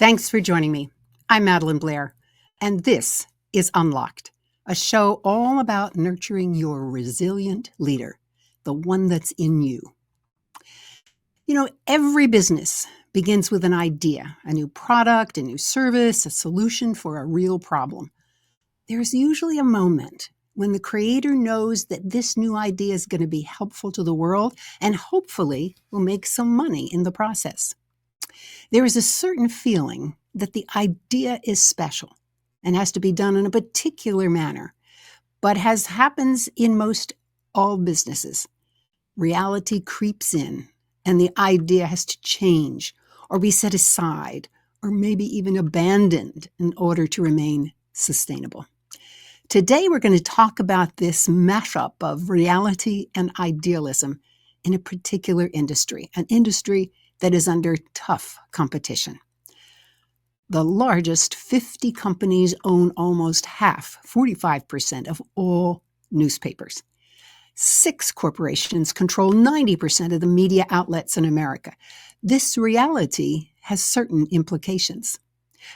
Thanks for joining me. I'm Madeline Blair, and this is Unlocked, a show all about nurturing your resilient leader, the one that's in you. You know, every business begins with an idea, a new product, a new service, a solution for a real problem. There's usually a moment when the creator knows that this new idea is going to be helpful to the world and hopefully will make some money in the process. There is a certain feeling that the idea is special and has to be done in a particular manner, but as happens in most all businesses, reality creeps in and the idea has to change or be set aside or maybe even abandoned in order to remain sustainable. Today, we're going to talk about this mashup of reality and idealism in a particular industry, an industry that is under tough competition. The largest 50 companies own almost half, 45% of all newspapers. 6 corporations control 90% of the media outlets in America. This reality has certain implications.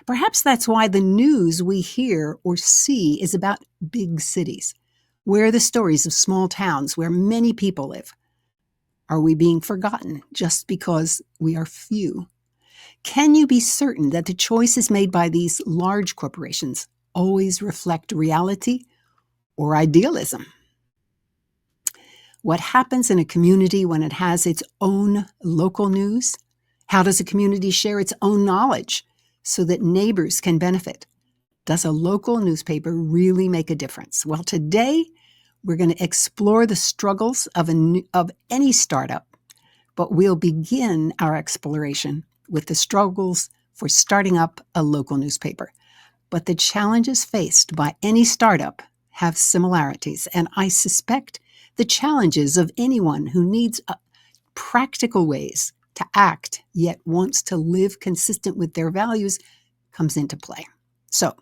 Perhaps that's why the news we hear or see is about big cities. Where are the stories of small towns where many people live? Are we being forgotten just because we are few? Can you be certain that the choices made by these large corporations always reflect reality or idealism? What happens in a community when it has its own local news? How does a community share its own knowledge so that neighbors can benefit? Does a local newspaper really make a difference? Well, today we're going to explore the struggles of any startup, but we'll begin our exploration with the struggles for starting up a local newspaper. But the challenges faced by any startup have similarities, and I suspect the challenges of anyone who needs practical ways to act yet wants to live consistent with their values comes into play. So,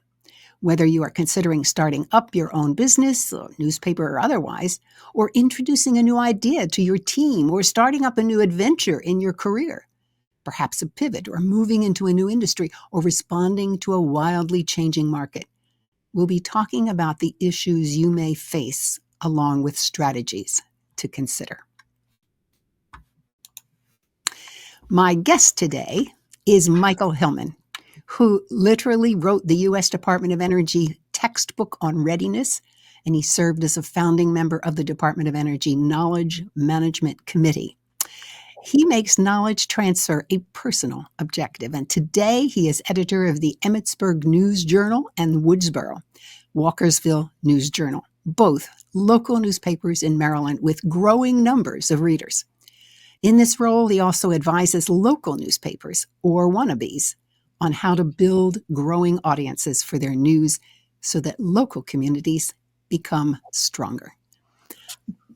whether you are considering starting up your own business, or newspaper or otherwise, or introducing a new idea to your team, or starting up a new adventure in your career, perhaps a pivot or moving into a new industry or responding to a wildly changing market, we'll be talking about the issues you may face along with strategies to consider. My guest today is Michael Hillman, who literally wrote the U.S. Department of Energy textbook on readiness, and he served as a founding member of the Department of Energy Knowledge Management Committee. He makes knowledge transfer a personal objective, and today he is editor of the Emmitsburg News Journal and Woodsboro, Walkersville News Journal, both local newspapers in Maryland with growing numbers of readers. In this role, he also advises local newspapers, or wannabes, on how to build growing audiences for their news so that local communities become stronger.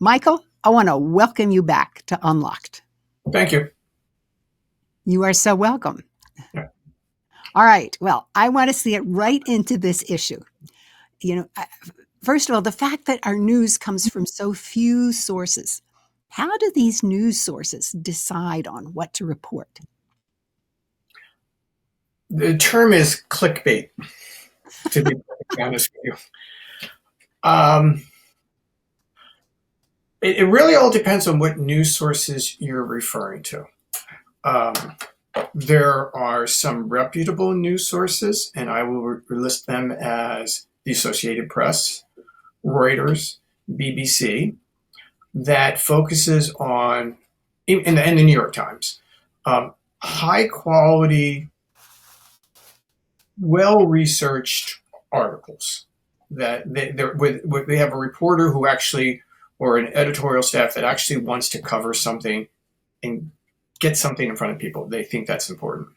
Michael, I want to welcome you back to Unlocked. Thank you. You are so welcome. Yeah. All right. Well, I want to get right into this issue. First of all, the fact that our news comes from so few sources. How do these news sources decide on what to report? The term is clickbait, to be perfectly honest with you. It really all depends on what news sources you're referring to. There are some reputable news sources, and I will list them as the Associated Press, Reuters, BBC, that focuses on, and the New York Times, high quality, well-researched articles that they have a reporter who actually, or an editorial staff that actually wants to cover something and get something in front of people. They think that's important.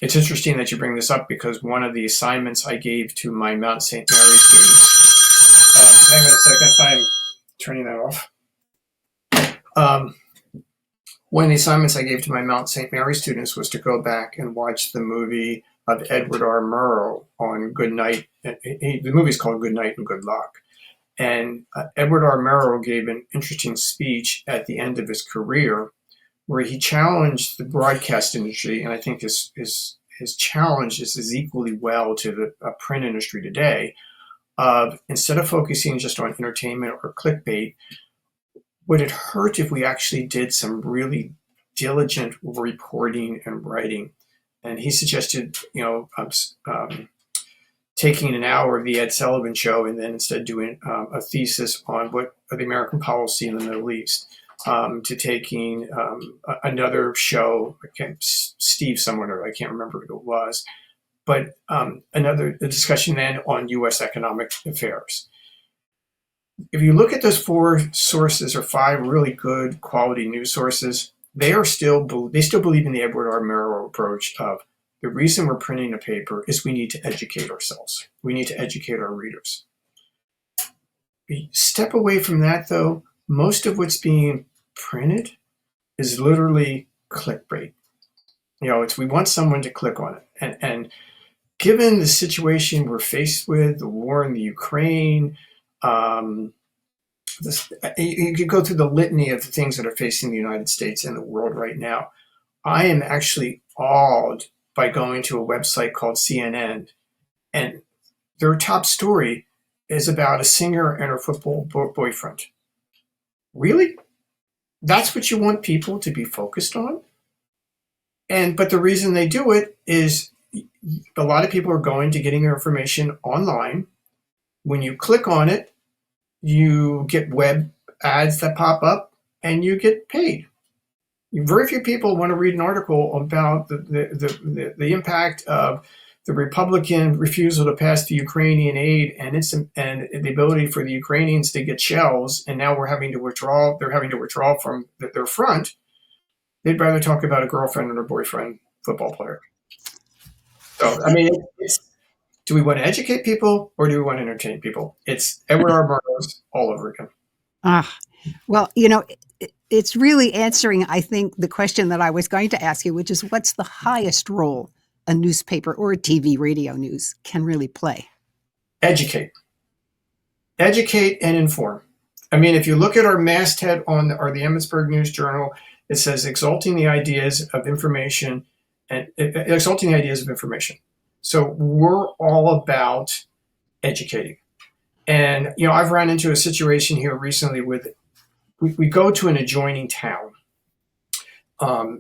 It's interesting that you bring this up because one of the assignments I gave to my Mount St. Mary students, hang on a second, I'm turning that off. One of the assignments I gave to my Mount St. Mary students was to go back and watch the movie of Edward R. Murrow on Good Night. The movie's called Good Night and Good Luck. And Edward R. Murrow gave an interesting speech at the end of his career where he challenged the broadcast industry, and I think his challenge is as equally well to the print industry today. Of instead of focusing just on entertainment or clickbait, would it hurt if we actually did some really diligent reporting and writing? And he suggested, taking an hour of the Ed Sullivan Show and then instead doing a thesis on what the American policy in the Middle East, to taking another show, Steve someone, or I can't remember who it was, but another discussion then on U.S. economic affairs. If you look at those 4 sources or 5 really good quality news sources, they still believe in the Edward R. Murrow approach of the reason we're printing a paper is we need to educate ourselves. We need to educate our readers. Step away from that, though, most of what's being printed is literally clickbait. We want someone to click on it. And given the situation we're faced with, the war in the Ukraine, you could go through the litany of the things that are facing the United States and the world right now. I am actually awed by going to a website called CNN, and their top story is about a singer and her football boyfriend. Really? That's what you want people to be focused on? But the reason they do it is a lot of people are going to getting their information online. When you click on it, you get web ads that pop up and you get paid. Very few people want to read an article about the impact of the Republican refusal to pass the Ukrainian aid and the ability for the Ukrainians to get shells, and now they're having to withdraw from their front. They'd rather talk about a girlfriend and her boyfriend football player. So, do we want to educate people or do we want to entertain people? It's Edward R. Murrow's all over again. Well, it's really answering, I think, the question that I was going to ask you, which is what's the highest role a newspaper or TV, radio news can really play? Educate and inform. If you look at our masthead or the Emmitsburg News Journal, it says exalting the ideas of information and exalting the ideas of information. So we're all about educating. And, I've run into a situation here recently with, we go to an adjoining town.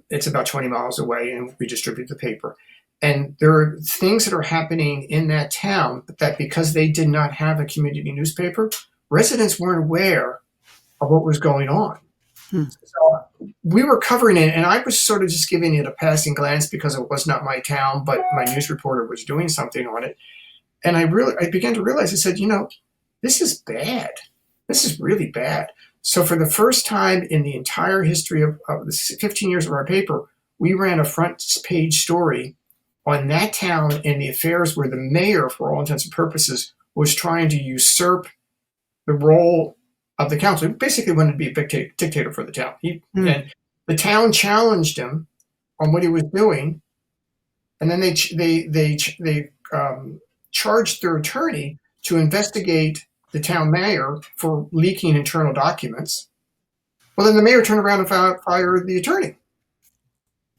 It's about 20 miles away, and we distribute the paper. And there are things that are happening in that town that because they did not have a community newspaper, residents weren't aware of what was going on. So we were covering it, and I was sort of just giving it a passing glance because it was not my town, but my news reporter was doing something on it. And I began to realize, I said, this is bad. This is really bad. So for the first time in the entire history of the 15 years of our paper, we ran a front page story on that town and the affairs where the mayor, for all intents and purposes, was trying to usurp the role of the council. He basically wanted to be a dictator for the town. And the town challenged him on what he was doing, and then they charged their attorney to investigate the town mayor for leaking internal documents. Well, then the mayor turned around and fired the attorney.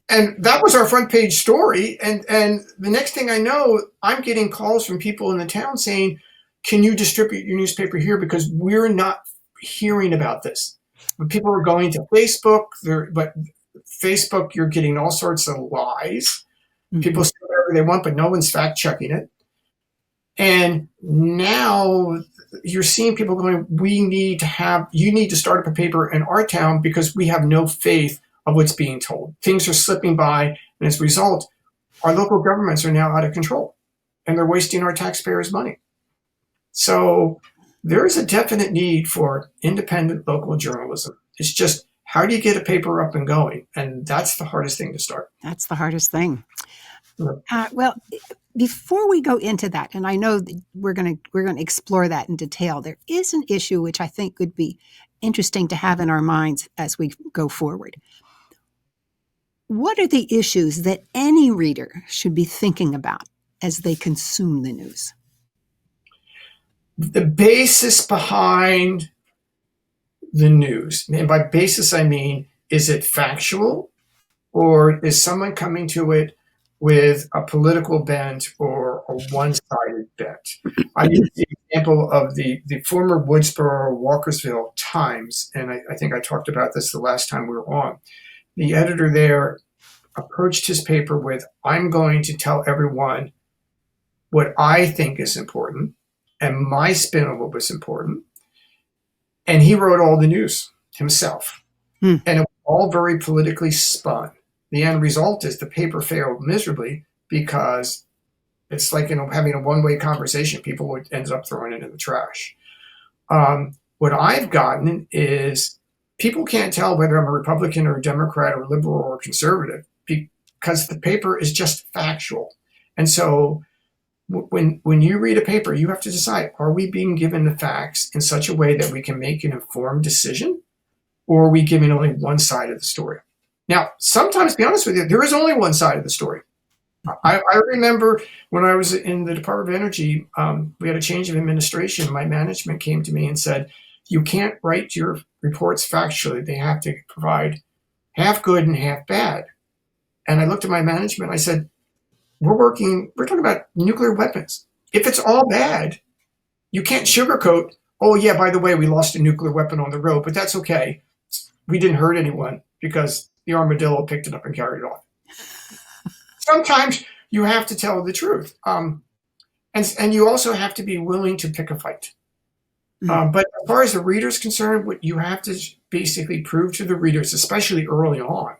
And that was our front page story. And the next thing I know, I'm getting calls from people in the town saying, can you distribute your newspaper here? Because we're not hearing about this. But people are going to Facebook, but Facebook, you're getting all sorts of lies. Mm-hmm. People say whatever they want, but no one's fact checking it. And now you're seeing people going, you need to start up a paper in our town because we have no faith of what's being told. Things are slipping by, and as a result, our local governments are now out of control, and they're wasting our taxpayers' money. So there is a definite need for independent local journalism. It's just, how do you get a paper up and going? And that's the hardest thing to start. That's the hardest thing. Well, before we go into that, and I know that we're going to explore that in detail, there is an issue which I think would be interesting to have in our minds as we go forward. What are the issues that any reader should be thinking about as they consume the news? The basis behind the news, and by basis I mean Is it factual, or is someone coming to it with a political bent or a one-sided bent? I use the example of the former Woodsboro Walkersville Times, and I think I talked about this the last time we were on. The editor there approached his paper with, I'm going to tell everyone what I think is important and my spin of what was important. And he wrote all the news himself. And it was all very politically spun. The end result is the paper failed miserably because it's like, having a one-way conversation. People would end up throwing it in the trash. What I've gotten is people can't tell whether I'm a Republican or a Democrat or liberal or conservative because the paper is just factual. And so when you read a paper, you have to decide, are we being given the facts in such a way that we can make an informed decision, or are we giving only one side of the story? Now, sometimes, to be honest with you, there is only one side of the story. I remember when I was in the Department of Energy, we had a change of administration. My management came to me and said, you can't write your reports factually. They have to provide half good and half bad. And I looked at my management. I said, we're talking about nuclear weapons. If it's all bad, you can't sugarcoat, oh, yeah, by the way, we lost a nuclear weapon on the road, but that's okay. We didn't hurt anyone because the armadillo picked it up and carried it off. Sometimes you have to tell the truth. And you also have to be willing to pick a fight. But as far as the reader's concerned, what you have to basically prove to the readers, especially early on,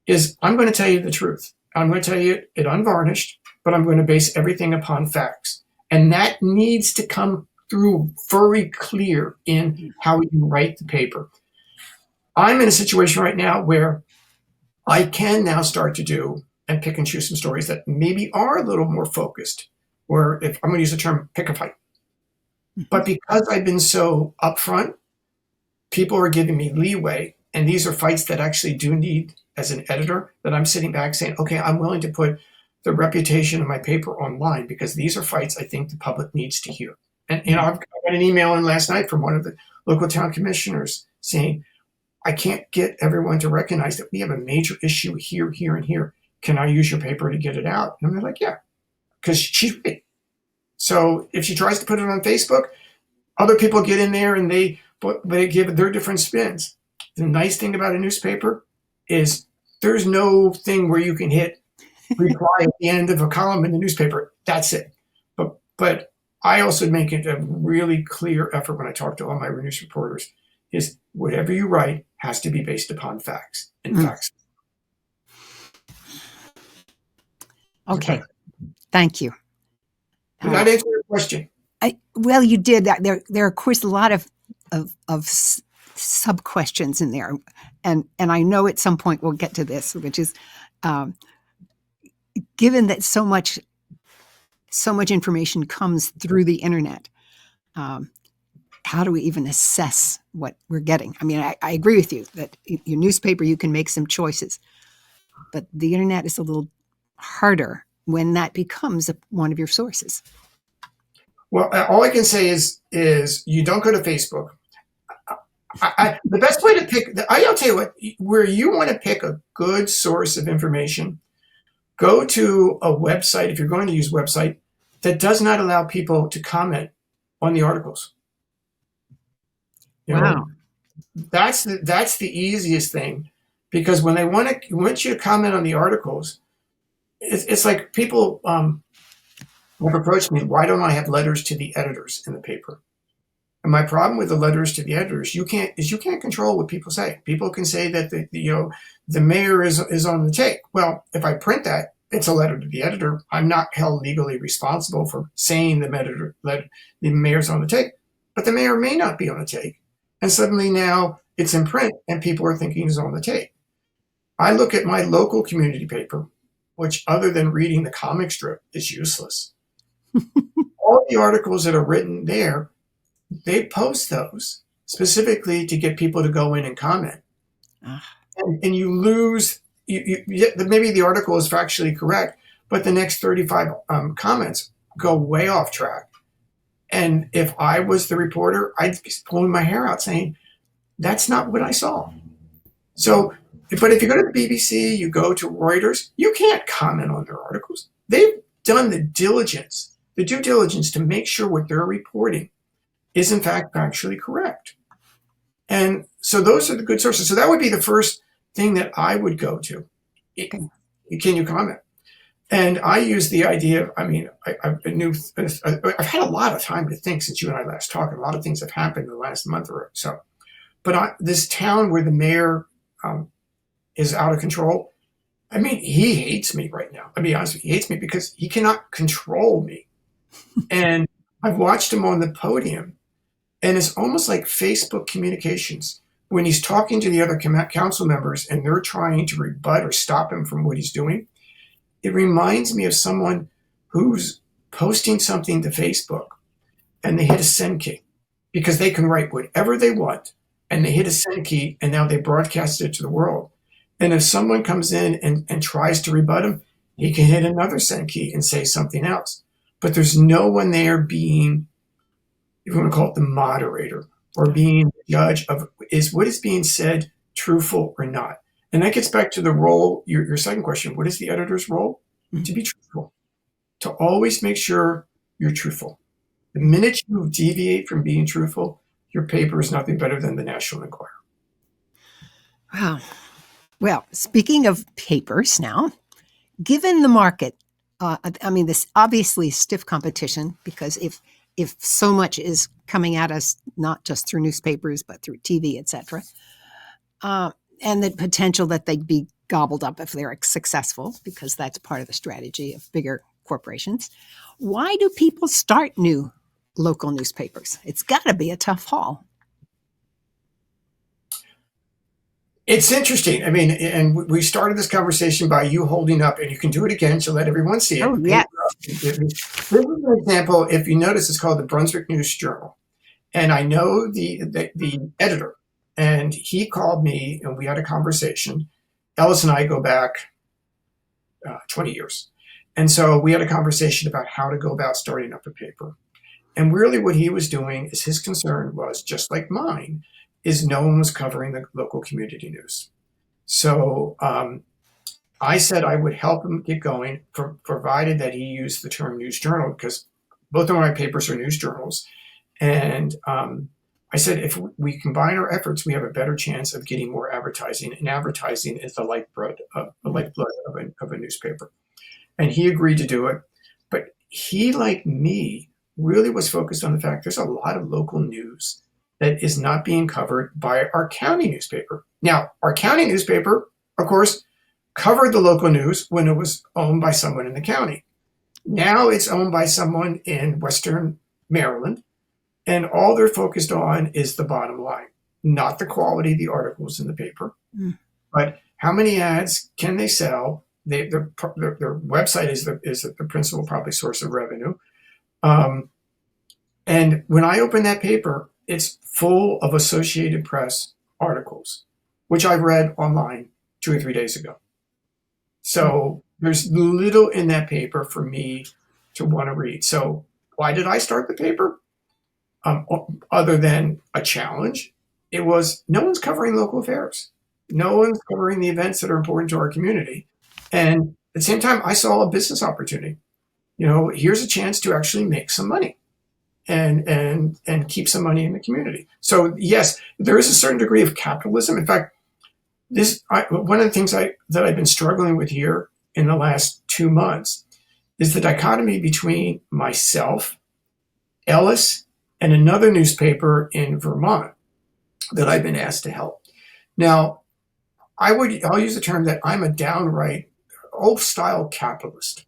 is I'm going to tell you the truth. I'm going to tell you it unvarnished, but I'm going to base everything upon facts. And that needs to come through very clear in how you write the paper. I'm in a situation right now where I can now start to do and pick and choose some stories that maybe are a little more focused, or if I'm going to use the term, pick a fight. But because I've been so upfront, people are giving me leeway. And these are fights that actually do need, as an editor, that I'm sitting back saying, okay, I'm willing to put the reputation of my paper online because these are fights I think the public needs to hear. And I've got an email in last night from one of the local town commissioners saying, I can't get everyone to recognize that we have a major issue here, here, and here. Can I use your paper to get it out? And I'm like, yeah, because she's right. So if she tries to put it on Facebook, other people get in there and they give their different spins. The nice thing about a newspaper is there's no thing where you can hit reply at the end of a column in the newspaper. That's it. But I also make it a really clear effort when I talk to all my news reporters is whatever you write has to be based upon facts and facts. Okay. Thank you. Did that answer your question? Well, you did. There are, of course, a lot of sub questions in there, and I know at some point we'll get to this, which is, given that so much information comes through the internet, how do we even assess what we're getting? I mean, I agree with you that your newspaper, you can make some choices, but the internet is a little harder when that becomes one of your sources. Well, all I can say is you don't go to Facebook. The best way to pick, I'll tell you what, where you want to pick a good source of information, go to a website, if you're going to use a website, that does not allow people to comment on the articles. Wow. That's the easiest thing, because when they want you to comment on the articles, it's like people have approached me, why don't I have letters to the editors in the paper? And my problem with the letters to the editors, you can't control what people say. People can say that the mayor is on the take. Well, if I print that, it's a letter to the editor. I'm not held legally responsible for saying the mayor's on the take, but the mayor may not be on the take. And suddenly now it's in print and people are thinking he's on the take. I look at my local community paper, which other than reading the comic strip is useless. All the articles that are written there, they post those specifically to get people to go in and comment. And you lose, maybe the article is factually correct, but the next 35 comments go way off track. And if I was the reporter, I'd be pulling my hair out saying, that's not what I saw. So, but if you go to the BBC, you go to Reuters, you can't comment on their articles. They've done the diligence, the due diligence to make sure what they're reporting is in fact factually correct. And so those are the good sources. So that would be the first thing that I would go to. Okay. Can you comment? And I use the idea of, I've had a lot of time to think since you and I last talked. A lot of things have happened in the last month or so. But this town where the mayor is out of control, he hates me right now. I'll be honest with you, he hates me because he cannot control me. And I've watched him on the podium, and it's almost like Facebook communications. When he's talking to the other council members and they're trying to rebut or stop him from what he's doing, it reminds me of someone who's posting something to Facebook and they hit a send key because they can write whatever they want, and they hit a send key and now they broadcast it to the world. And if someone comes in and tries to rebut him, he can hit another send key and say something else. But there's no one there being, if you want to call it the moderator, or being the judge of is what is being said truthful or not. And that gets back to the role, your second question, what is the editor's role? Mm-hmm. To be truthful, to always make sure you're truthful. The minute you deviate from being truthful, your paper is nothing better than the National Enquirer. Wow. Well, speaking of papers now, given the market, this obviously stiff competition, because if so much is coming at us, not just through newspapers, but through TV, et cetera, and the potential that they'd be gobbled up if they're successful, because that's part of the strategy of bigger corporations. Why do people start new local newspapers? It's got to be a tough haul. It's interesting. And we started this conversation by you holding up, and you can do it again to let everyone see it. Oh, yes. This is an example. If you notice, it's called the Brunswick News Journal. And I know the editor, and he called me, and we had a conversation. Ellis and I go back 20 years. And so we had a conversation about how to go about starting up a paper. And really what he was doing is his concern was, just like mine, is no one was covering the local community news. So I said I would help him get going, provided that he used the term news journal, because both of my papers are news journals. And I said, if we combine our efforts, we have a better chance of getting more advertising. And advertising is the lifeblood of a newspaper. And he agreed to do it. But he, like me, really was focused on the fact there's a lot of local news that is not being covered by our county newspaper. Now, our county newspaper, of course, covered the local news when it was owned by someone in the county. Now it's owned by someone in Western Maryland, and all they're focused on is the bottom line, not the quality of the articles in the paper, but how many ads can they sell. Their website is the principal probably source of revenue. And when I open that paper, it's full of Associated Press articles, which I read online 2 or 3 days ago. So there's little in that paper for me to want to read. So why did I start the paper? Other than a challenge, it was no one's covering local affairs. No one's covering the events that are important to our community. And at the same time, I saw a business opportunity. Here's a chance to actually make some money and keep some money in the community. So yes, there is a certain degree of capitalism. In fact, one of the things that I've been struggling with here in the last 2 months is the dichotomy between myself, Ellis, and another newspaper in Vermont that I've been asked to help. Now, I'll use the term that I'm a downright old-style capitalist.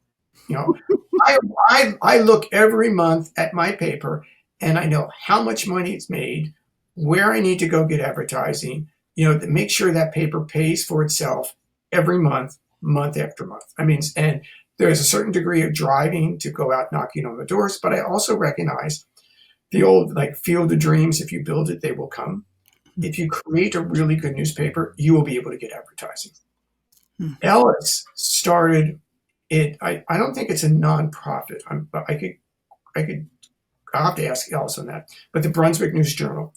I look every month at my paper, and I know how much money it's made, where I need to go get advertising, to make sure that paper pays for itself every month, month after month. And there's a certain degree of driving to go out knocking on the doors, but I also recognize the old field of dreams. If you build it, they will come. If you create a really good newspaper, you will be able to get advertising. Ellis started it. I don't think it's a nonprofit. I'll have to ask Ellis on that. But the Brunswick News Journal,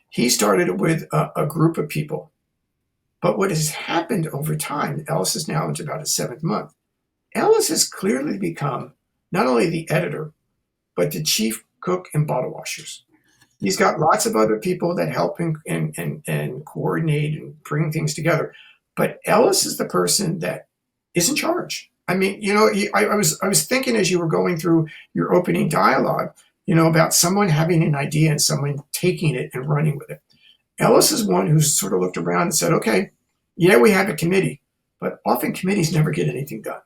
he started it with a group of people, But what has happened over time, Ellis is now into about his 7th month. Ellis has clearly become not only the editor, but the chief cook and bottle washers. He's got lots of other people that help and coordinate and bring things together. But Ellis is the person that is in charge. I mean, I was thinking as you were going through your opening dialogue, about someone having an idea and someone taking it and running with it. Ellis is one who sort of looked around and said, okay, yeah, we have a committee, but often committees never get anything done.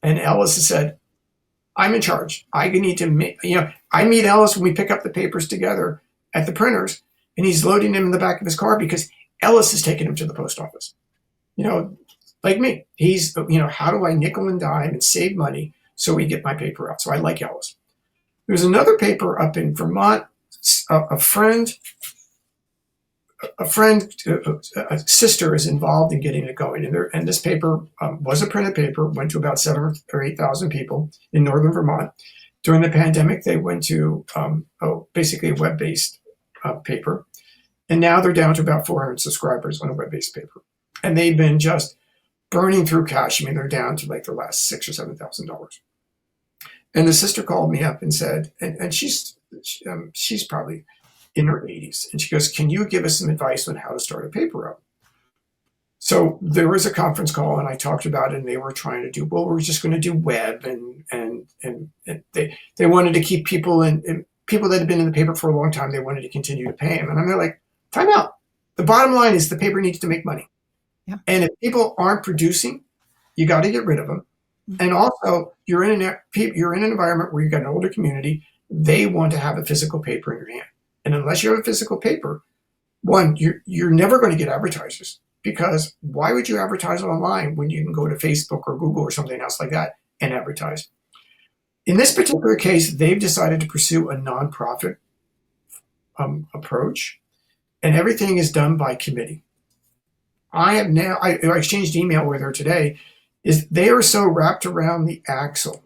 And Ellis has said, I'm in charge. I need to make, I meet Ellis when we pick up the papers together at the printers, and he's loading them in the back of his car because Ellis is taking him to the post office. Like me, he's, how do I nickel and dime and save money so we get my paper out? So I like Ellis. There's another paper up in Vermont, a sister is involved in getting it going. And this paper was a printed paper, went to about 7,000 or 8,000 people in northern Vermont. During the pandemic, they went to basically a web-based paper. And now they're down to about 400 subscribers on a web-based paper. And they've been just burning through cash. I mean, they're down to like their last $6,000 or $7,000. And the sister called me up and said, and she's probably in her 80s. And she goes, can you give us some advice on how to start a paper up? So there was a conference call and I talked about it, and they were trying to do, well, we're just going to do web. And they wanted to keep people and people that had been in the paper for a long time, they wanted to continue to pay them. And I'm like, time out. The bottom line is the paper needs to make money. Yeah. And if people aren't producing, you got to get rid of them. And also, you're in an environment where you've got an older community. They want to have a physical paper in your hand. And unless you have a physical paper, one, you're never going to get advertisers, because why would you advertise online when you can go to Facebook or Google or something else like that and advertise? In this particular case, they've decided to pursue a nonprofit approach, and everything is done by committee. I exchanged email with her today. Is they are so wrapped around the axle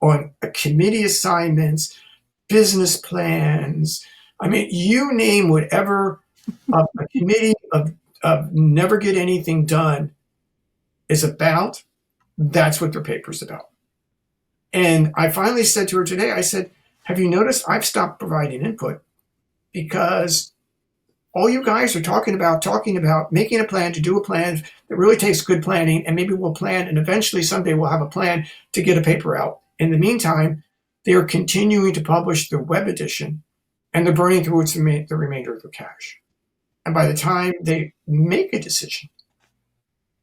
on a committee assignments, business plans. I mean, you name whatever a committee of never get anything done is about, that's what their paper's about. And I finally said to her today, I said, have you noticed I've stopped providing input? Because all you guys are talking about making a plan, to do a plan that really takes good planning, and maybe we'll plan, and eventually someday we'll have a plan to get a paper out. In the meantime, they are continuing to publish the web edition, and they're burning through the remainder of their cash. And by the time they make a decision,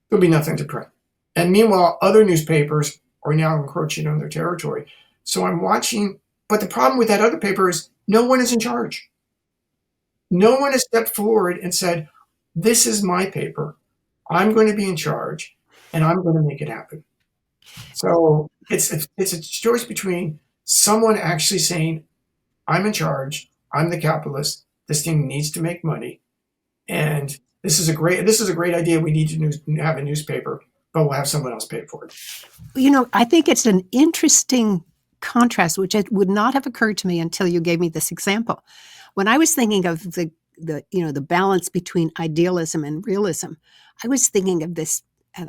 there'll be nothing to print. And meanwhile, other newspapers are now encroaching on their territory. So I'm watching, but the problem with that other paper is no one is in charge. No one has stepped forward and said, this is my paper. I'm going to be in charge, and I'm going to make it happen. So it's a choice between someone actually saying, I'm in charge, I'm the capitalist, this thing needs to make money, and this is a great idea. We need to have a newspaper, but we'll have someone else pay for it. I think it's an interesting contrast, which it would not have occurred to me until you gave me this example. When I was thinking of the balance between idealism and realism, I was thinking of this,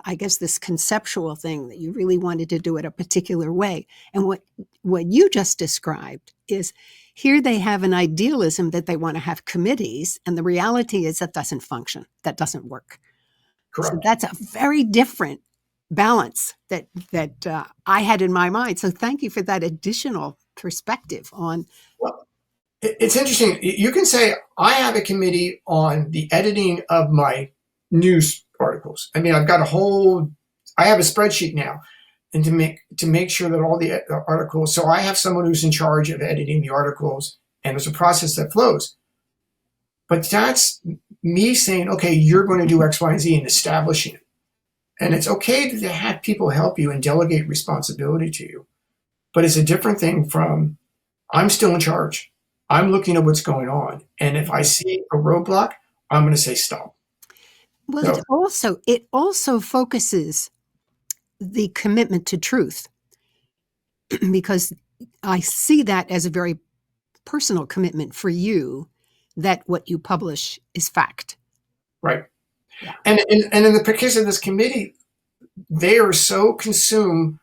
I guess, this conceptual thing that you really wanted to do it a particular way. And what you just described is, here they have an idealism that they want to have committees, and the reality is that doesn't function, that doesn't work. Correct. So that's a very different balance that I had in my mind. So thank you for that additional perspective on. Well, it's interesting. You can say, I have a committee on the editing of my news articles. I mean, I have a spreadsheet now, and to make sure that all the articles, so I have someone who's in charge of editing the articles, and there's a process that flows. But that's me saying, okay, you're going to do X, Y, and Z, and establishing it. And it's okay to have people help you and delegate responsibility to you. But it's a different thing from, I'm still in charge. I'm looking at what's going on. And if I see a roadblock, I'm going to say stop. Well, it also focuses the commitment to truth, because I see that as a very personal commitment for you, that what you publish is fact. Right. Yeah. And in the case of this committee, they are so consumed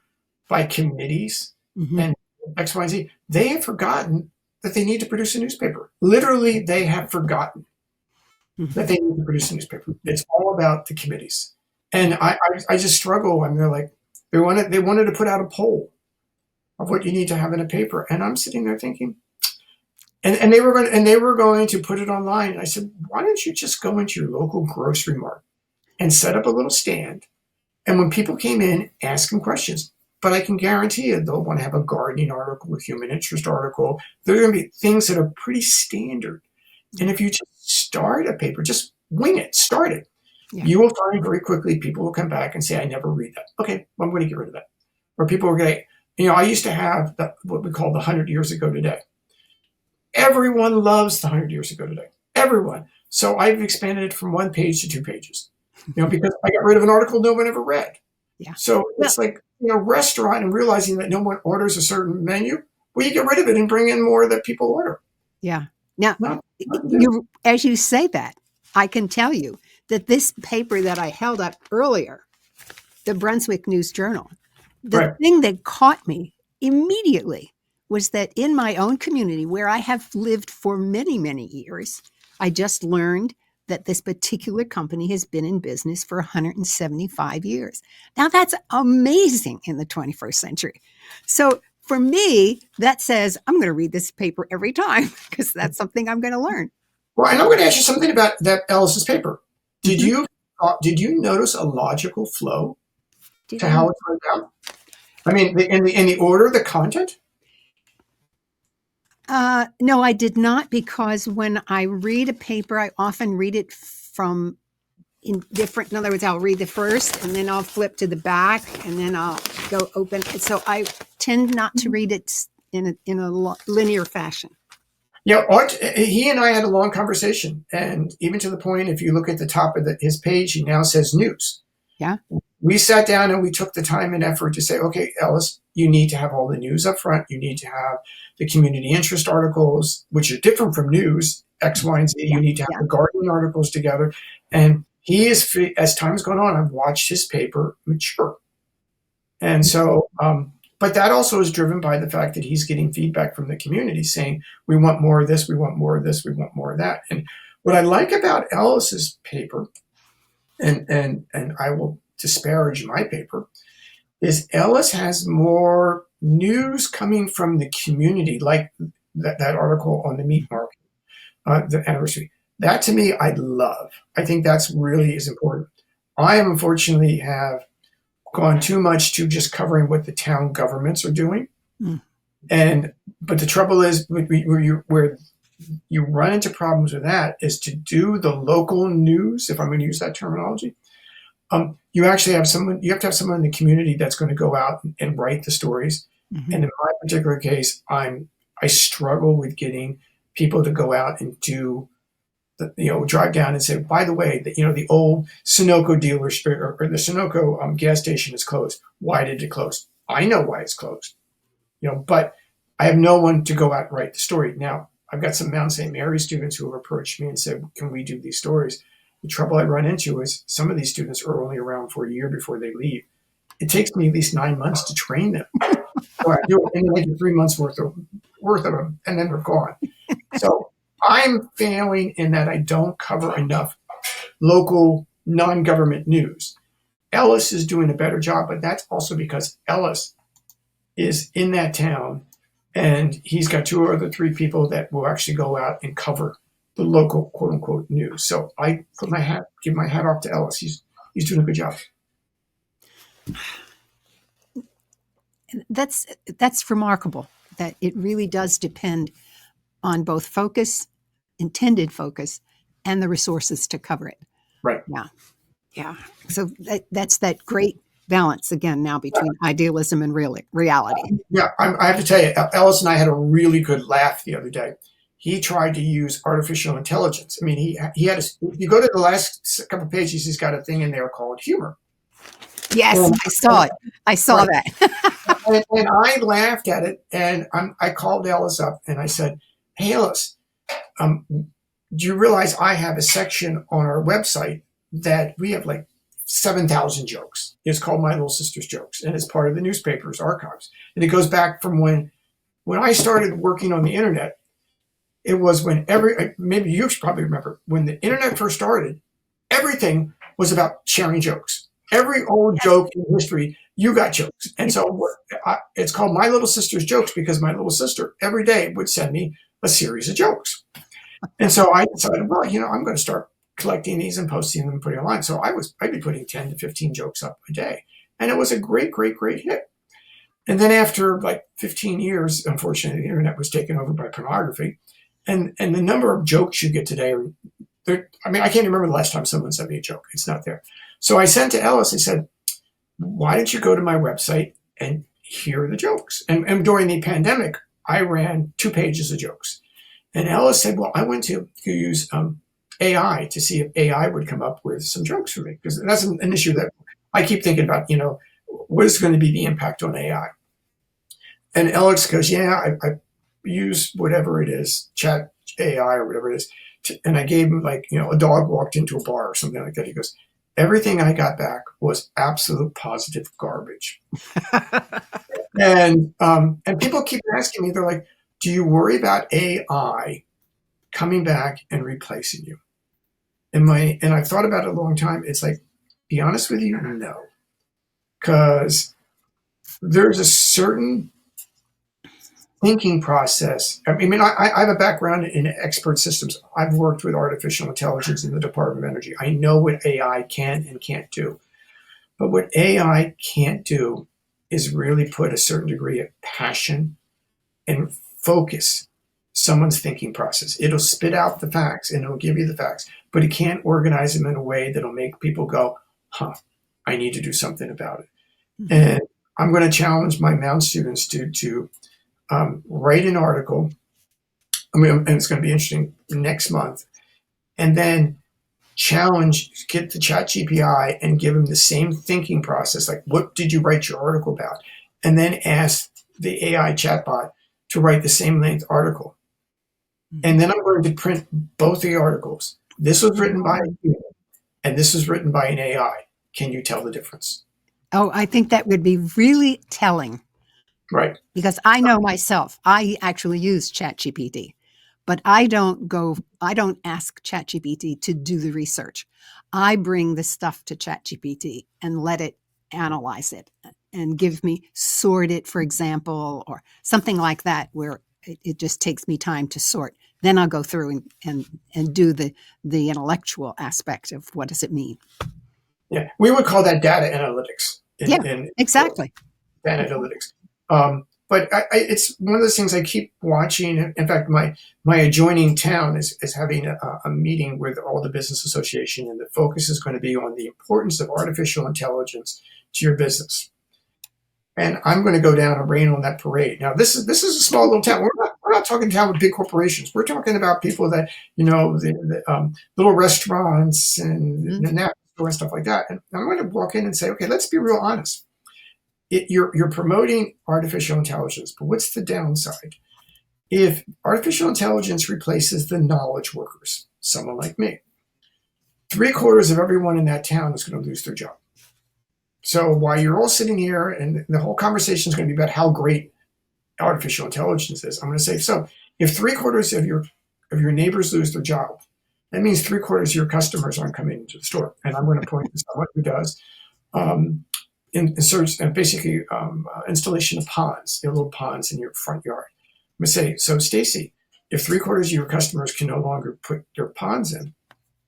by committees Mm-hmm. and X, Y, and Z, they have forgotten that they need to produce a newspaper. Literally, they have forgotten Mm-hmm. that they need to produce a newspaper. It's all about the committees. And I just struggle. And they're like, they wanted to put out a poll of what you need to have in a paper. And I'm sitting there thinking, and they were going to put it online. And I said, why don't you just go into your local grocery mart and set up a little stand? And when people came in, ask them questions. But I can guarantee you they'll want to have a gardening article, a human interest article. There are going to be things that are pretty standard. And if you just start a paper, just wing it, start it, Yeah. you will find very quickly people will come back and say, I never read that. Okay, well, I'm going to get rid of that. Or people are going to, I used to have what we call the 100 years ago today. Everyone loves the 100 years ago today. Everyone. So I've expanded it from 1 page to 2 pages, because I got rid of an article no one ever read. Yeah. So it's like, restaurant and realizing that no one orders a certain menu. Well, you get rid of it and bring in more that people order. Yeah. Now, Not as you say that, I can tell you that this paper that I held up earlier, the Brunswick News Journal, the thing that caught me immediately was that in my own community, where I have lived for many, many years, I just learned that this particular company has been in business for 175 years. Now, that's amazing in the 21st century. So for me, that says I'm going to read this paper every time because that's something I'm going to learn. Well, and I'm going to ask you something about that Ellis's paper. Did you notice a logical flow to how it's written down? I mean, in the order of the content? No, I did not, because when I read a paper, I often read it from in other words, I'll read the first and then I'll flip to the back and then I'll go open. So I tend not to read it in a linear fashion. Yeah, he and I had a long conversation, and even to the point, if you look at the top of his page, he now says news. Yeah. We sat down and we took the time and effort to say, okay, Ellis, you need to have all the news up front. You need to have the community interest articles, which are different from news, X, Y, and Z. You need to have the gardening articles together. And he is, as time's gone on, I've watched his paper mature. And so, but that also is driven by the fact that he's getting feedback from the community saying, we want more of this, we want more of this, we want more of that. And what I like about Ellis's paper, and I will disparage my paper, is Ellis has more news coming from the community, like that article on the meat market, the anniversary. That to me, I love. I think that's really is important. I unfortunately have gone too much to just covering what the town governments are doing. But the trouble is where you run into problems with that is to do the local news, if I'm going to use that terminology. You actually have someone, you have to have someone in the community that's going to go out and write the stories. Mm-hmm. And in my particular case, I struggle with getting people to go out and drive down and say, by the way, the old Sunoco dealership or the Sunoco gas station is closed. Why did it close? I know why it's closed, but I have no one to go out and write the story. Now, I've got some Mount St. Mary students who have approached me and said, can we do these stories? The trouble I run into is some of these students are only around for a year before they leave. It takes me at least 9 months to train them. So I do it in like 3 months worth of them, and then they're gone. So I'm failing in that I don't cover enough local non-government news. Ellis is doing a better job, but that's also because Ellis is in that town, and he's got 2 or 3 people that will actually go out and cover the local quote unquote news. So I give my hat off to Ellis. He's doing a good job. That's remarkable that it really does depend on both intended focus, and the resources to cover it. Right. Yeah. So that's that great balance again now between idealism and reality. Yeah, I have to tell you, Ellis and I had a really good laugh the other day. He tried to use artificial intelligence. I mean, he had if you go to the last couple of pages, he's got a thing in there called humor. Yes, I saw it. I saw that. and I laughed at it, and I called Ellis up and I said, hey, Ellis, do you realize I have a section on our website that we have like 7,000 jokes. It's called My Little Sister's Jokes, and it's part of the newspaper's archives. And it goes back from when I started working on the internet. It was when maybe you probably remember, when the internet first started, everything was about sharing jokes. Every old joke in history, you got jokes. And so it's called My Little Sister's Jokes because my little sister every day would send me a series of jokes. And so I decided, well, I'm going to start collecting these and posting them and putting them online. So I'd be putting 10 to 15 jokes up a day. And it was a great, great, great hit. And then after like 15 years, unfortunately, the internet was taken over by pornography. And the number of jokes you get today I can't remember the last time someone sent me a joke. It's not there. So I sent to Ellis, I said, why don't you go to my website and hear the jokes? And during the pandemic, I ran 2 pages of jokes. And Ellis said, well, I went to use AI to see if AI would come up with some jokes for me. Because that's an issue that I keep thinking about, what is going to be the impact on AI? And Ellis goes, yeah, I use whatever it is, chat AI or whatever it is. And I gave him a dog walked into a bar or something like that. He goes, everything I got back was absolute positive garbage. And people keep asking me, they're like, do you worry about AI coming back and replacing you? And I've thought about it a long time. It's like, be honest with you, no. Because there's a certain thinking process. I have a background in expert systems. I've worked with artificial intelligence in the Department of Energy. I know what AI can and can't do. But what AI can't do is really put a certain degree of passion and focus someone's thinking process. It'll spit out the facts and it'll give you the facts, but it can't organize them in a way that'll make people go, I need to do something about it. Mm-hmm. And I'm going to challenge my Mount students to write an article. And it's going to be interesting next month. And then get the chat GPI and give them the same thinking process. Like, what did you write your article about? And then ask the AI chatbot to write the same length article. And then I'm going to print both the articles. This was written by a human, and this was written by an AI. Can you tell the difference? Oh, I think that would be really telling. Right. Because I know myself, I actually use ChatGPT, but I don't ask ChatGPT to do the research. I bring the stuff to ChatGPT and let it analyze it and sort it, for example, or something like that, where it just takes me time to sort. Then I'll go through and do the intellectual aspect of what does it mean. Yeah, we would call that data analytics. Exactly. Data analytics. But it's one of those things I keep watching. In fact, my adjoining town is having a meeting with all the business association, and the focus is going to be on the importance of artificial intelligence to your business. And I'm going to go down and rain on that parade. Now, this is a small little town. We're not talking town with big corporations. We're talking about people that, the little restaurants and the Napa store and stuff like that. And I'm going to walk in and say, okay, let's be real honest. You're promoting artificial intelligence, but what's the downside? If artificial intelligence replaces the knowledge workers, someone like me, 3/4 of everyone in that town is going to lose their job. So while you're all sitting here and the whole conversation is going to be about how great artificial intelligence is, I'm going to say, so if 3/4 of your neighbors lose their job, that means 3/4 of your customers aren't coming into the store. And I'm going to point to someone who does installation of ponds, little ponds in your front yard. I'm going to say, so Stacy, if 3/4 of your customers can no longer put their ponds in,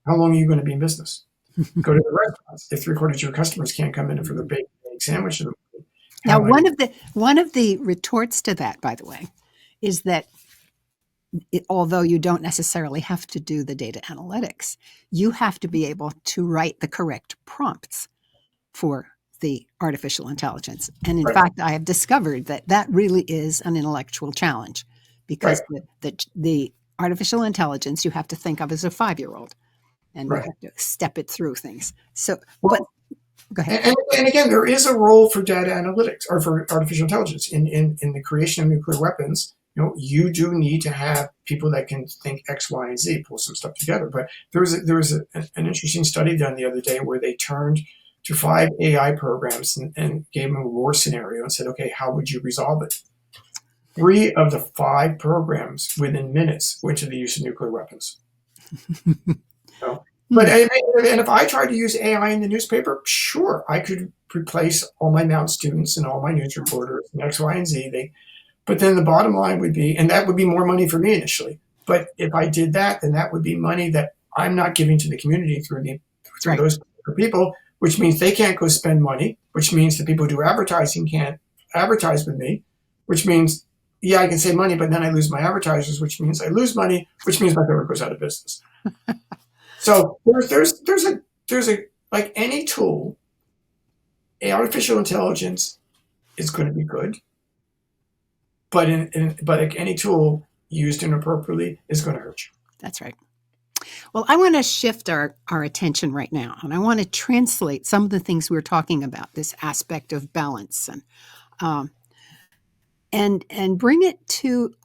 how long are you going to be in business? Go to the restaurants. If 3/4 of your customers can't come in for their bacon egg sandwich. Now, one of the retorts to that, by the way, is that although you don't necessarily have to do the data analytics, you have to be able to write the correct prompts for the artificial intelligence. And in fact, I have discovered that really is an intellectual challenge, because the artificial intelligence you have to think of as a 5-year-old, and you have to step it through things. So, but go ahead. And again, there is a role for data analytics or for artificial intelligence in the creation of nuclear weapons. You do need to have people that can think X, Y, and Z, pull some stuff together. But there was an interesting study done the other day where they turned to 5 AI programs and gave them a war scenario and said, okay, how would you resolve it? 3 of the 5 programs within minutes went to the use of nuclear weapons. But and if I tried to use AI in the newspaper, sure, I could replace all my Mount students and all my news reporters and X, Y, and Z. But then the bottom line would be, and that would be more money for me initially. But if I did that, then that would be money that I'm not giving to the community through those people, which means they can't go spend money, which means the people who do advertising can't advertise with me, which means, yeah, I can save money, but then I lose my advertisers, which means I lose money, which means my paper goes out of business. So there's a like any tool, artificial intelligence is going to be good, but like any tool used inappropriately is going to hurt you. That's right. Well, I want to shift our attention right now, and I want to translate some of the things we were talking about, this aspect of balance, and bring it to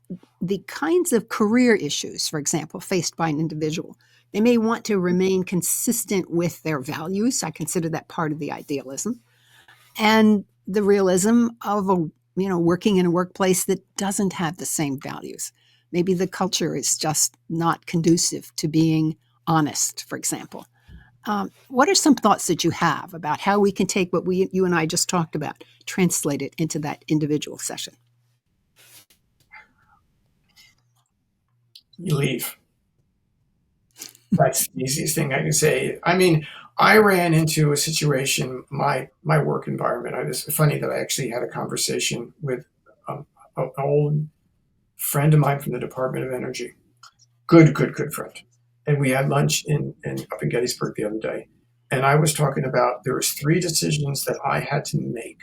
the kinds of career issues, for example, faced by an individual. They may want to remain consistent with their values. I consider that part of the idealism, and the realism of working in a workplace that doesn't have the same values. Maybe the culture is just not conducive to being honest, for example. What are some thoughts that you have about how we can take what you and I just talked about, translate it into that individual session? You leave. That's the easiest thing I can say. I mean, I ran into a situation, my work environment. It's funny that I actually had a conversation with an old friend of mine from the Department of Energy. Good friend. And we had lunch up in Gettysburg the other day. And I was talking about there was 3 decisions that I had to make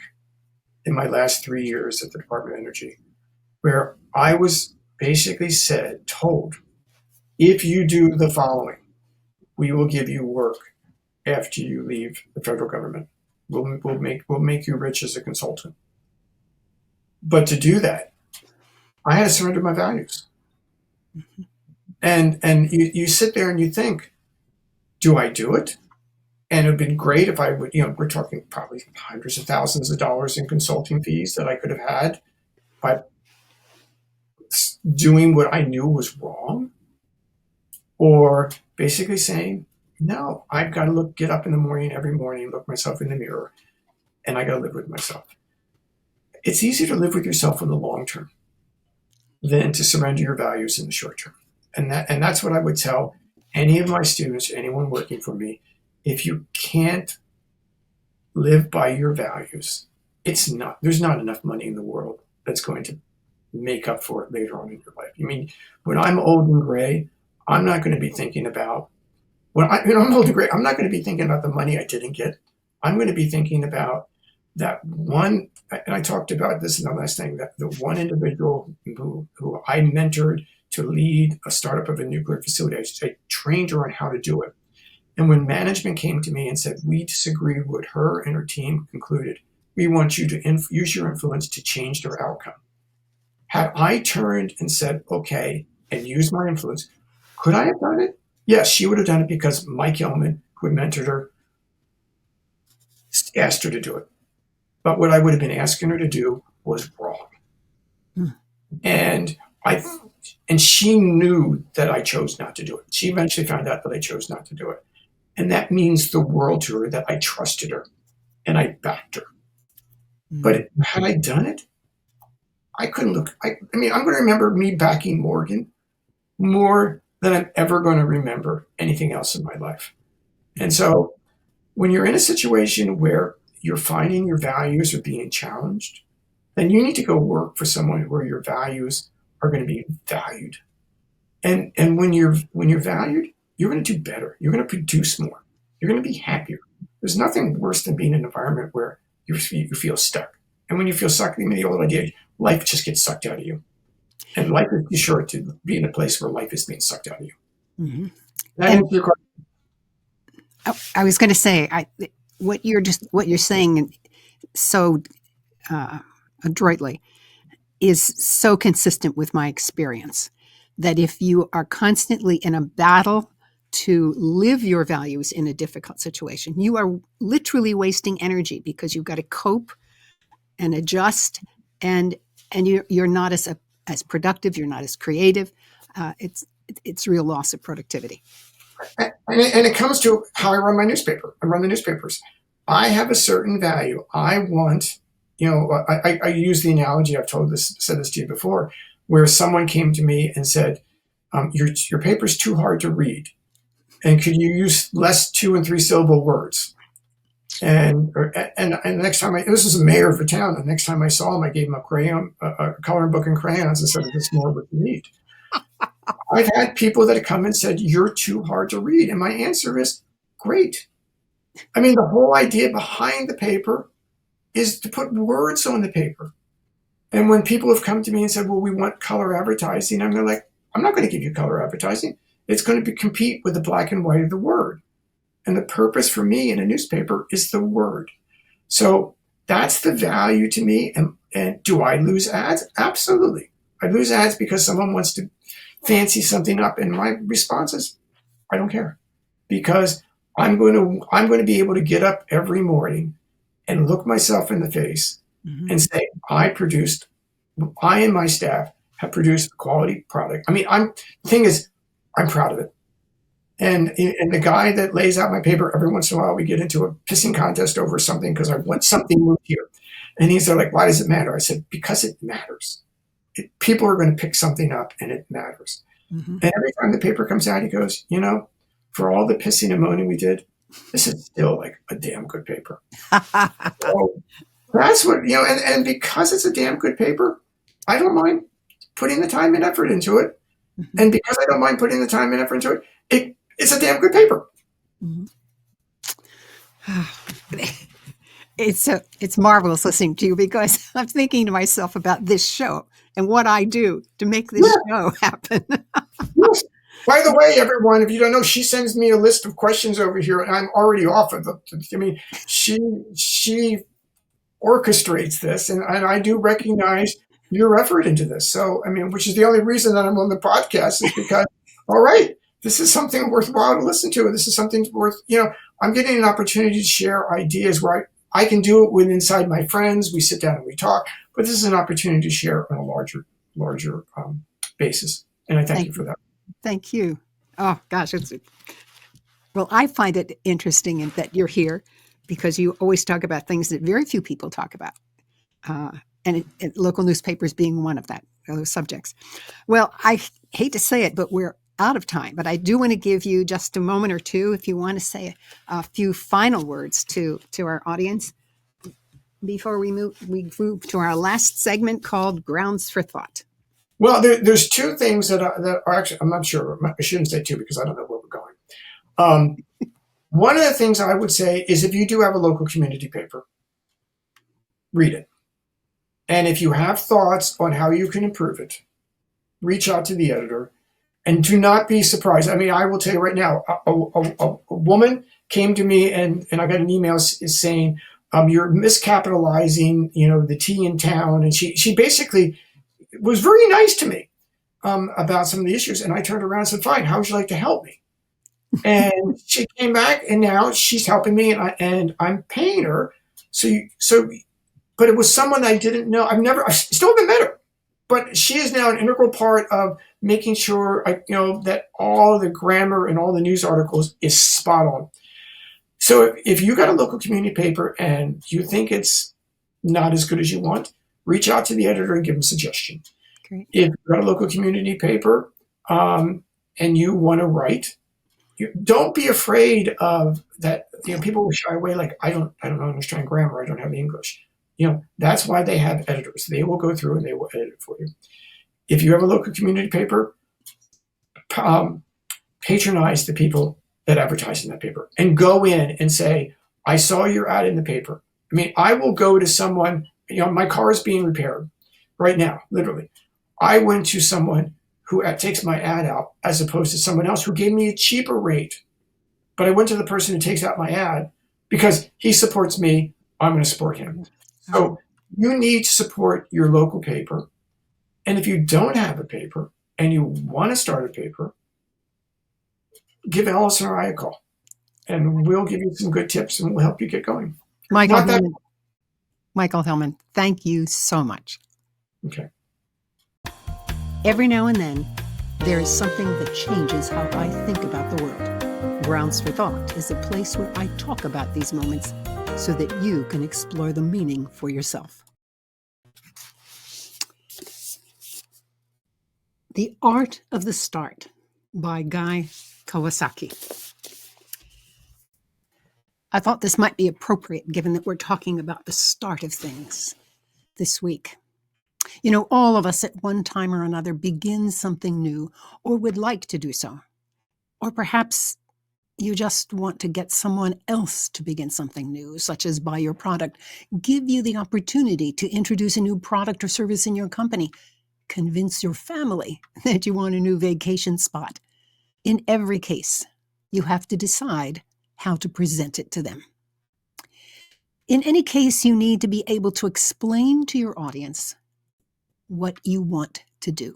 in my last 3 years at the Department of Energy, where I was basically told, if you do the following, we will give you work after you leave the federal government. We'll make you rich as a consultant. But to do that, I had to surrender my values. Mm-hmm. And you sit there and you think, do I do it? And it would have been great if I would, we're talking probably hundreds of thousands of dollars in consulting fees that I could have had by doing what I knew was wrong, or basically saying, no, I've got to get up in the morning, every morning, look myself in the mirror, and I got to live with myself. It's easier to live with yourself in the long term than to surrender your values in the short term. And that's what I would tell any of my students, anyone working for me. If you can't live by your values, there's not enough money in the world that's going to make up for it later on in your life. I mean, when I'm old and gray, I'm not going to be thinking about I'm old and gray. I'm not going to be thinking about the money I didn't get. I'm going to be thinking about that one. And I talked about this in the last thing, that the one individual who I mentored to lead a startup of a nuclear facility. I trained her on how to do it. And when management came to me and said, we disagree with what her and her team concluded, we want you to use your influence to change their outcome. Had I turned and said, okay, and used my influence, could I have done it? Yes, she would have done it because Mike Hillman, who had mentored her, asked her to do it. But what I would have been asking her to do was wrong. And she knew that I chose not to do it. She eventually found out that I chose not to do it. And that means the world to her, that I trusted her and I backed her. But had I done it, I couldn't look. I'm going to remember me backing Morgan more than I'm ever going to remember anything else in my life. And so when you're in a situation where you're finding your values are being challenged, then you need to go work for someone where your values are going to be valued. And when you're valued, you're going to do better. You're going to produce more. You're going to be happier. There's nothing worse than being in an environment where you feel stuck. And when you feel stuck, the old idea, life just gets sucked out of you. And life is too short to be in a place where life is being sucked out of you. Mm-hmm. I was going to say, what you're saying so adroitly is so consistent with my experience that if you are constantly in a battle to live your values in a difficult situation, you are literally wasting energy because you've got to cope and adjust, and you're not as productive, you're not as creative. It's real loss of productivity. And it comes to how I run my newspaper. I run the newspapers. I have a certain value. I want, I use the analogy, said this to you before, where someone came to me and said, your paper's too hard to read. And could you use less 2 and 3 syllable words? And the next time this was a mayor of a town. The next time I saw him, I gave him a coloring book and crayons and said, "This is more what you need." I've had people that have come and said, "You're too hard to read," and my answer is, "Great." I mean, the whole idea behind the paper is to put words on the paper. And when people have come to me and said, "Well, we want color advertising," I'm like, "I'm not going to give you color advertising. It's going to compete with the black and white of the word." And the purpose for me in a newspaper is the word. So that's the value to me. And do I lose ads? Absolutely. I lose ads because someone wants to fancy something up. And my response is, I don't care. Because I'm going to be able to get up every morning and look myself in the face and say, I and my staff have produced a quality product. I mean, the thing is, I'm proud of it. And the guy that lays out my paper, every once in a while we get into a pissing contest over something because I want something moved here. And he's like, "Why does it matter?" I said, "Because it matters. People are going to pick something up and it matters." And every time the paper comes out, he goes, "For all the pissing and moaning we did, this is still like a damn good paper." So that's what, and because it's a damn good paper, I don't mind putting the time and effort into it. And because I don't mind putting the time and effort into it, it's a damn good paper. It's marvelous listening to you because I'm thinking to myself about this show and what I do to make this show happen. Yes. By the way, everyone, if you don't know, she sends me a list of questions over here, and I'm already off of it. I mean, she orchestrates this, and I do recognize your effort into this. So, I mean, which is the only reason that I'm on the podcast is because, all right, this is something worthwhile to listen to. This is something worth, I'm getting an opportunity to share ideas where I can do it with inside my friends. We sit down and we talk, but this is an opportunity to share on a larger basis. And I thank you for that. Thank you. Oh, gosh. Well, I find it interesting that you're here because you always talk about things that very few people talk about. And local newspapers being one of those subjects. Well, I hate to say it, but we're out of time. But I do want to give you just a moment or two if you want to say a few final words to our audience before we move to our last segment called Grounds for Thought. Well, there's two things that are actually, I'm not sure. I shouldn't say two because I don't know where we're going. One of the things I would say is if you do have a local community paper, read it. And if you have thoughts on how you can improve it, reach out to the editor and do not be surprised. I mean, I will tell you right now, a woman came to me and I got an email saying, you're miscapitalizing, the T in town. And she basically was very nice to me about some of the issues. And I turned around and said, "Fine, how would you like to help me?" And she came back and now she's helping me and I'm paying her. But it was someone I didn't know. I still haven't met her, but she is now an integral part of making sure that all the grammar and all the news articles is spot on. So if you got a local community paper and you think it's not as good as you want, reach out to the editor and give them a suggestion. Great. If you've got a local community paper and you want to write, don't be afraid of that. People will shy away like, I don't understand grammar. I don't have the English. That's why they have editors. They will go through and they will edit it for you. If you have a local community paper, patronize the people that advertise in that paper and go in and say, "I saw your ad in the paper." I mean, I will go to someone, my car is being repaired right now, literally. I went to someone who takes my ad out as opposed to someone else who gave me a cheaper rate. But I went to the person who takes out my ad because he supports me. I'm going to support him. So you need to support your local paper. And if you don't have a paper and you want to start a paper, give Allison or I a call, and we'll give you some good tips and we'll help you get going. Michael Not that Hillman. Michael Hillman, thank you so much. okay. Every now and then, there is something that changes how I think about the world. Grounds for Thought is a place where I talk about these moments so that you can explore the meaning for yourself. The Art of the Start by Guy Kawasaki. I thought this might be appropriate given that we're talking about the start of things this week. You know, all of us at one time or another begin something new or would like to do so. Or perhaps you just want to get someone else to begin something new, such as buy your product, give you the opportunity to introduce a new product or service in your company, convince your family that you want a new vacation spot. In every case, you have to decide how to present it to them. In any case, you need to be able to explain to your audience what you want to do.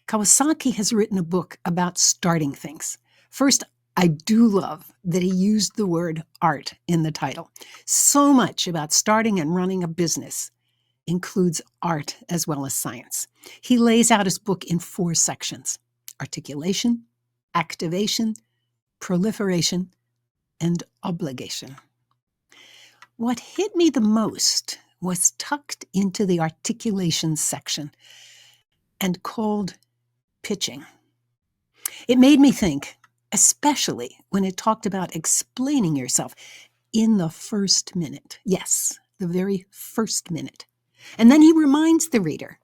Kawasaki has written a book about starting things. First, I do love that he used the word art in the title. So much about starting and running a business includes art as well as science. He lays out his book in 4 sections: articulation, activation, proliferation, and obligation. What hit me the most was tucked into the articulation section and called pitching. It made me think, especially when it talked about explaining yourself in the first minute. Yes, the very first minute. And then he reminds the reader,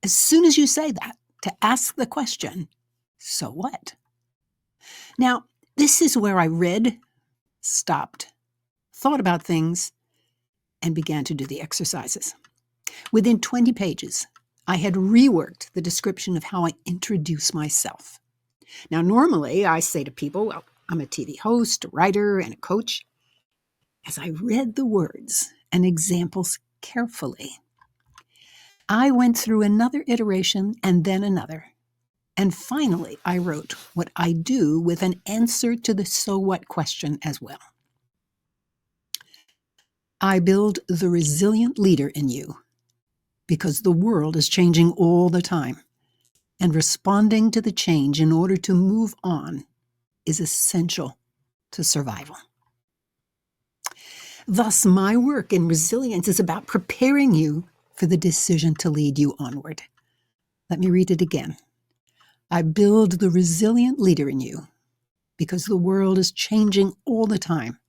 as soon as you say that, to ask the question, so what? Now, this is where I read, stopped, thought about things, and began to do the exercises. Within 20 pages, I had reworked the description of how I introduce myself. Now, normally I say to people, well, I'm a TV host, a writer, and a coach. As I read the words and examples carefully, I went through another iteration and then another. And finally, I wrote what I do with an answer to the so what question as well. I build the resilient leader in you because the world is changing all the time, and responding to the change in order to move on is essential to survival. Thus, my work in resilience is about preparing you for the decision to lead you onward. Let me read it again. I build the resilient leader in you because the world is changing all the time,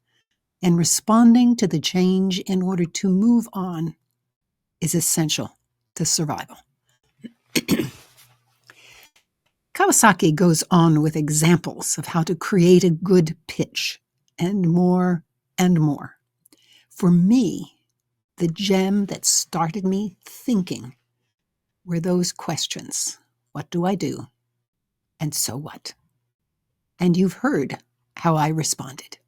and responding to the change in order to move on is essential to survival. Kawasaki goes on with examples of how to create a good pitch, and more and more. For me, the gem that started me thinking were those questions. What do I do? And so what? And you've heard how I responded.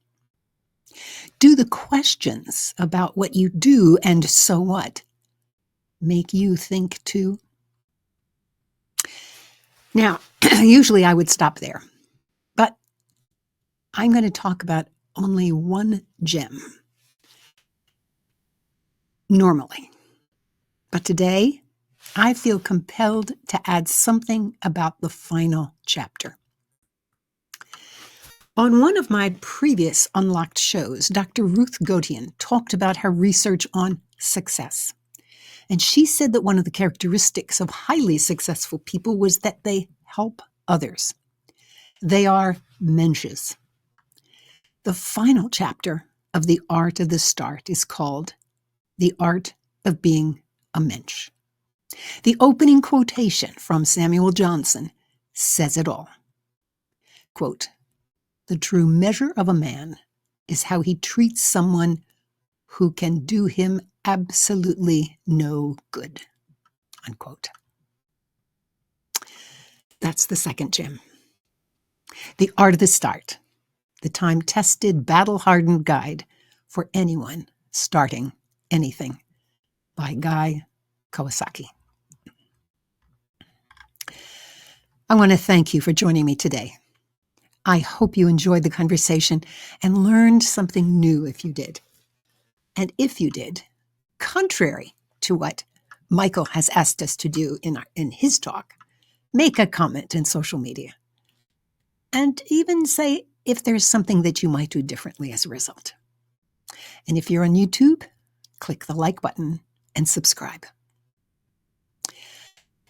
Do the questions about what you do and so what make you think too? Now, usually I would stop there, but I'm going to talk about only one gem normally. But today, I feel compelled to add something about the final chapter. On one of my previous Unlocked shows, Dr. Ruth Gotian talked about her research on success. And she said that one of the characteristics of highly successful people was that they help others. They are mensches. The final chapter of The Art of the Start is called The Art of Being a Mensch. The opening quotation from Samuel Johnson says it all. Quote, "The true measure of a man is how he treats someone who can do him absolutely no good." Unquote. That's the second gem. The Art of the Start, the time-tested, battle-hardened guide for anyone starting anything by Guy Kawasaki. I want to thank you for joining me today. I hope you enjoyed the conversation and learned something new if you did. And if you did, contrary to what Michael has asked us to do in his talk, make a comment in social media. And even say if there's something that you might do differently as a result. And if you're on YouTube, click the like button and subscribe.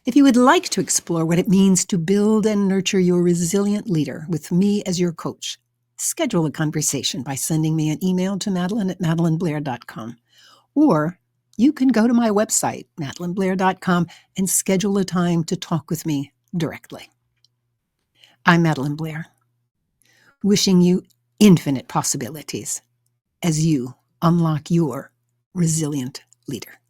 If you would like to explore what it means to build and nurture your resilient leader with me as your coach, schedule a conversation by sending me an email to madeline@madelineblair.com. Or you can go to my website, madelineblair.com, and schedule a time to talk with me directly. I'm Madeline Blair, wishing you infinite possibilities as you unlock your resilient leader.